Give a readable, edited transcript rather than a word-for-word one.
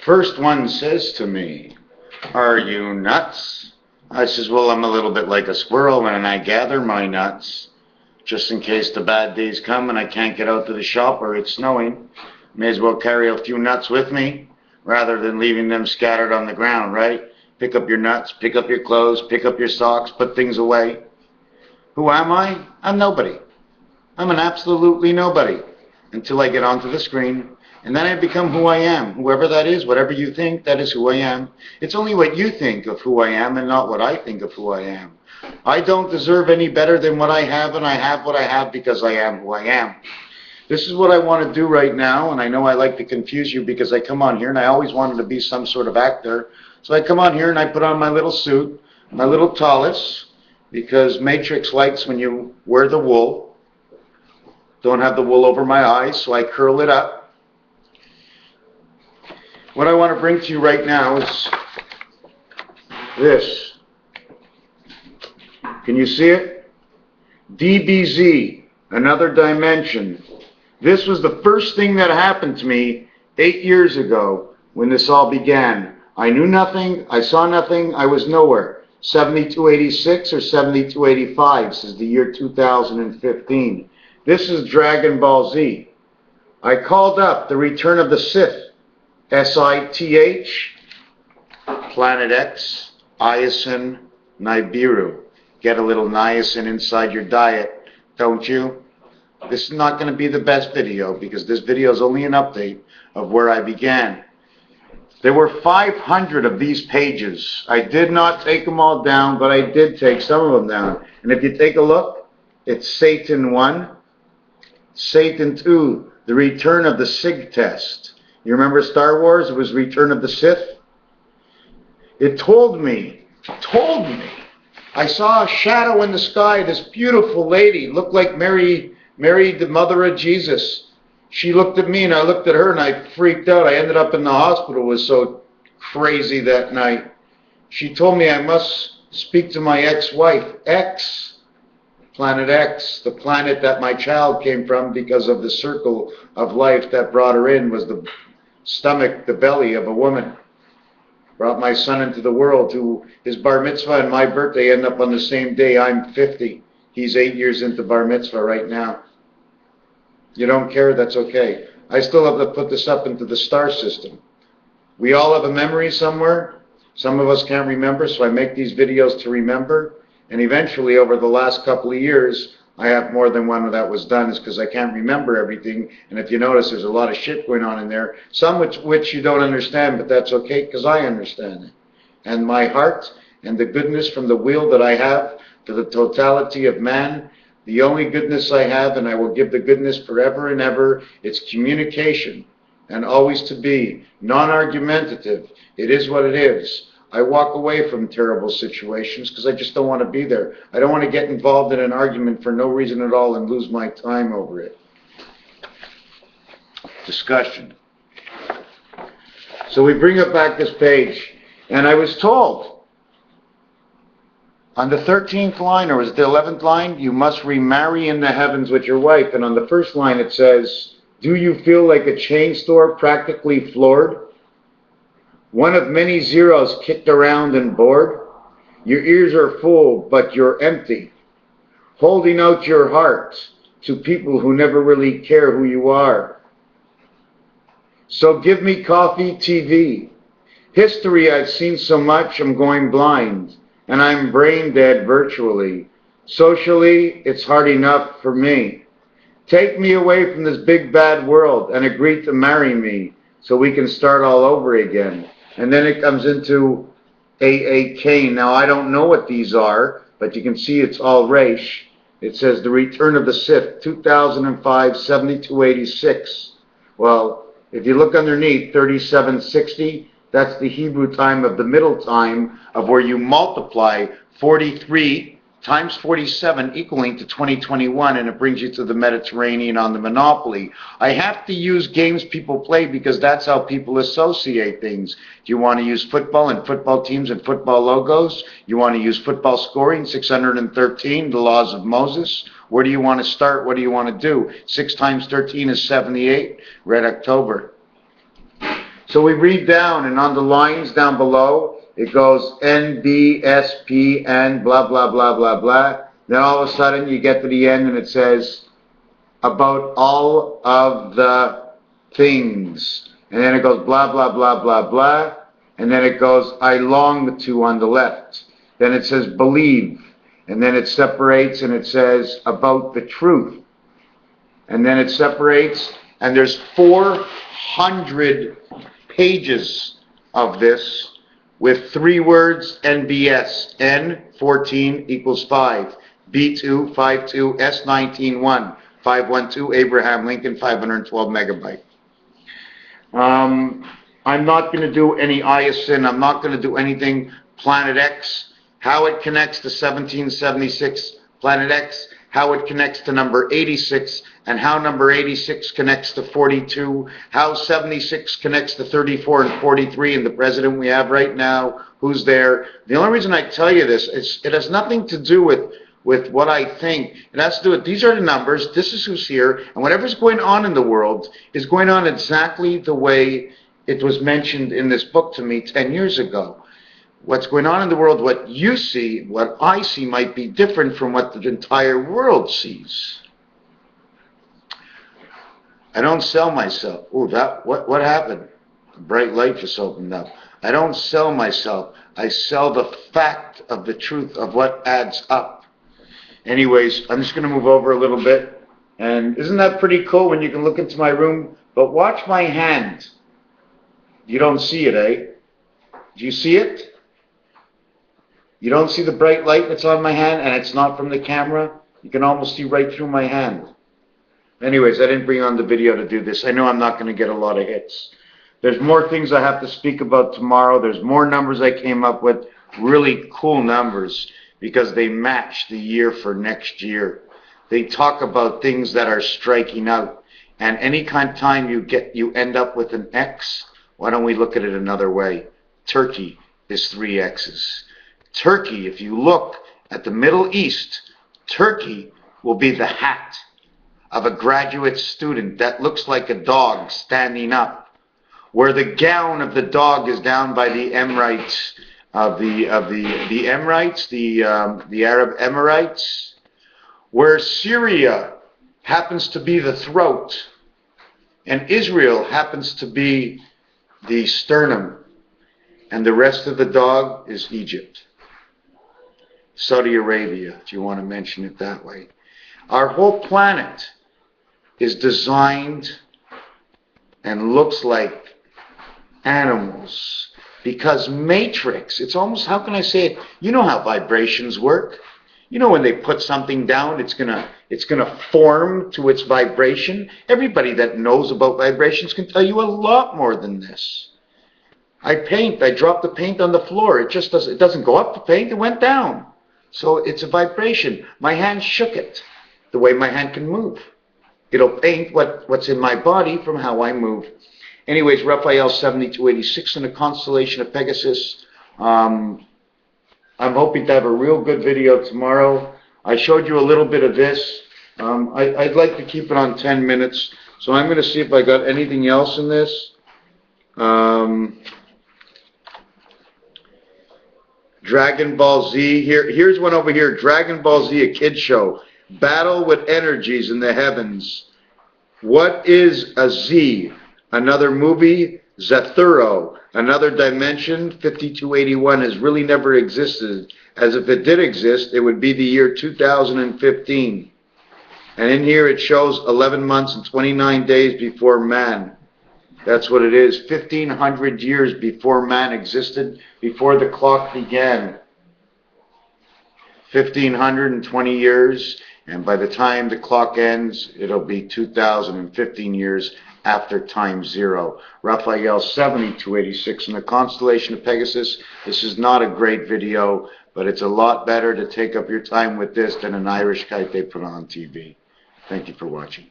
First one says to me, "Are you nuts?" I says, "Well, I'm a little bit like a squirrel and I gather my nuts just in case the bad days come and I can't get out to the shop or it's snowing. May as well carry a few nuts with me rather than leaving them scattered on the ground, right? Pick up your nuts, pick up your clothes, pick up your socks, put things away." Who am I? I'm nobody. I'm an absolutely nobody until I get onto the screen. And then I become who I am. Whoever that is, whatever you think, that is who I am. It's only what you think of who I am and not what I think of who I am. I don't deserve any better than what I have, and I have what I have because I am who I am. This is what I want to do right now, and I know I like to confuse you because I come on here, and I always wanted to be some sort of actor. So I come on here and I put on my little suit, my little tallis, because Matrix likes when you wear the wool. Don't have the wool over my eyes, so I curl it up. What I want to bring to you right now is this. Can you see it? DBZ, another dimension. This was the first thing that happened to me 8 years ago when this all began. I knew nothing, I saw nothing, I was nowhere. 7286 or 7285 says the year 2015. This is Dragon Ball Z. I called up the return of the Sith. SITH, Planet X, Iasin, Nibiru. Get a little niacin inside your diet, don't you? This is not going to be the best video because this video is only an update of where I began. There were 500 of these pages. I did not take them all down, but I did take some of them down. And if you take a look, it's Satan 1, Satan 2, the return of the Sig test. You remember Star Wars? It was Return of the Sith. It told me. I saw a shadow in the sky. This beautiful lady looked like Mary, the mother of Jesus. She looked at me and I looked at her and I freaked out. I ended up in the hospital. It was so crazy that night. She told me I must speak to my ex-wife. Planet X, the planet that my child came from because of the circle of life that brought her in was the stomach, the belly of a woman. Brought my son into the world, who his bar mitzvah and my birthday end up on the same day. I'm 50. He's 8 years into bar mitzvah right now. You don't care, that's okay. I still have to put this up into the star system. We all have a memory somewhere. Some of us can't remember, so I make these videos to remember. And eventually, over the last couple of years, I have more than one that was done, is because I can't remember everything. And if you notice, there's a lot of shit going on in there, some which you don't understand, but that's okay because I understand it. And my heart and the goodness from the will that I have to the totality of man, the only goodness I have, and I will give the goodness forever and ever, it's communication, and always to be non-argumentative. It is what it is. I walk away from terrible situations because I just don't want to be there. I don't want to get involved in an argument for no reason at all and lose my time over it. Discussion. So we bring up back this page, and I was told on the 13th line, or was it the 11th line, you must remarry in the heavens with your wife. And on the first line it says, do you feel like a chain store practically floored? One of many zeros kicked around and bored. Your ears are full, but you're empty. Holding out your heart to people who never really care who you are. So give me coffee, TV. History, I've seen so much, I'm going blind. And I'm brain dead virtually. Socially, it's hard enough for me. Take me away from this big bad world and agree to marry me so we can start all over again. And then it comes into A.A. Kane. Now, I don't know what these are, but you can see it's all Reish. It says The Return of the Sith, 2005, 7286. Well, if you look underneath, 3760, that's the Hebrew time of the middle time of where you multiply 43 times 47 equaling to 2021, and it brings you to the Mediterranean on the Monopoly. I have to use games people play because that's how people associate things. Do you want to use football and football teams and football logos? You want to use football scoring, 613, the laws of Moses? Where do you want to start? What do you want to do? 6 times 13 is 78, Red October. So So we read down, and on the lines down below, it goes N, B, S, P, N, blah, blah, blah, blah, blah. Then all of a sudden you get to the end and it says, about all of the things. And then it goes blah, blah, blah, blah, blah. And then it goes, I long to on the left. Then it says believe. And then it separates and it says about the truth. And then it separates, and there's 400 pages of this with 3 words NBS. N, 14 equals 5. B2, 52, S19, 1. 512, Abraham Lincoln, 512 megabyte. I'm not going to do any ISIN. I'm not going to do anything Planet X, how it connects to 1776 Planet X, how it connects to number 86, and how number 86 connects to 42, how 76 connects to 34 and 43, and the president we have right now, who's there. The only reason I tell you this is it has nothing to do with what I think. It has to do with, these are the numbers, this is who's here, and whatever's going on in the world is going on exactly the way it was mentioned in this book to me 10 years ago. What's going on in the world, what you see, what I see might be different from what the entire world sees. I don't sell myself. Ooh, what happened? A bright light just opened up. I don't sell myself. I sell the fact of the truth of what adds up. Anyways, I'm just going to move over a little bit. And isn't that pretty cool when you can look into my room? But watch my hand. You don't see it, eh? Do you see it? You don't see the bright light that's on my hand, and it's not from the camera? You can almost see right through my hand. Anyways, I didn't bring on the video to do this. I know I'm not going to get a lot of hits. There's more things I have to speak about tomorrow. There's more numbers I came up with. Really cool numbers, because they match the year for next year. They talk about things that are striking out. And any kind of time you end up with an X, why don't we look at it another way? Turkey is 3 X's. Turkey, if you look at the Middle East, Turkey will be the hat of a graduate student that looks like a dog standing up, where the gown of the dog is down by the Emirates, the Emirates, the Arab Emirates, where Syria happens to be the throat, and Israel happens to be the sternum, and the rest of the dog is Egypt. Saudi Arabia, if you want to mention it that way. Our whole planet is designed and looks like animals. Because matrix, it's almost, how can I say it? You know how vibrations work. You know when they put something down, it's gonna form to its vibration. Everybody that knows about vibrations can tell you a lot more than this. I paint, I drop the paint on the floor. It doesn't go up the paint, it went down. So it's a vibration. My hand shook it, the way my hand can move. It'll paint what's in my body from how I move. Anyways, Raphael 7286 in the constellation of Pegasus. I'm hoping to have a real good video tomorrow. I showed you a little bit of this. I'd like to keep it on 10 minutes. So I'm going to see if I got anything else in this. Dragon Ball Z. Here's one over here. Dragon Ball Z, a kid show. Battle with energies in the heavens. What is a Z? Another movie, Zathuro. Another dimension, 5281, has really never existed. As if it did exist, it would be the year 2015. And in here it shows 11 months and 29 days before man. That's what it is. 1,500 years before man existed, before the clock began. 1,520 years, and by the time the clock ends, it'll be 2,015 years after time zero. Raphael 7286 in the constellation of Pegasus. This is not a great video, but it's a lot better to take up your time with this than an Irish kite they put on TV. Thank you for watching.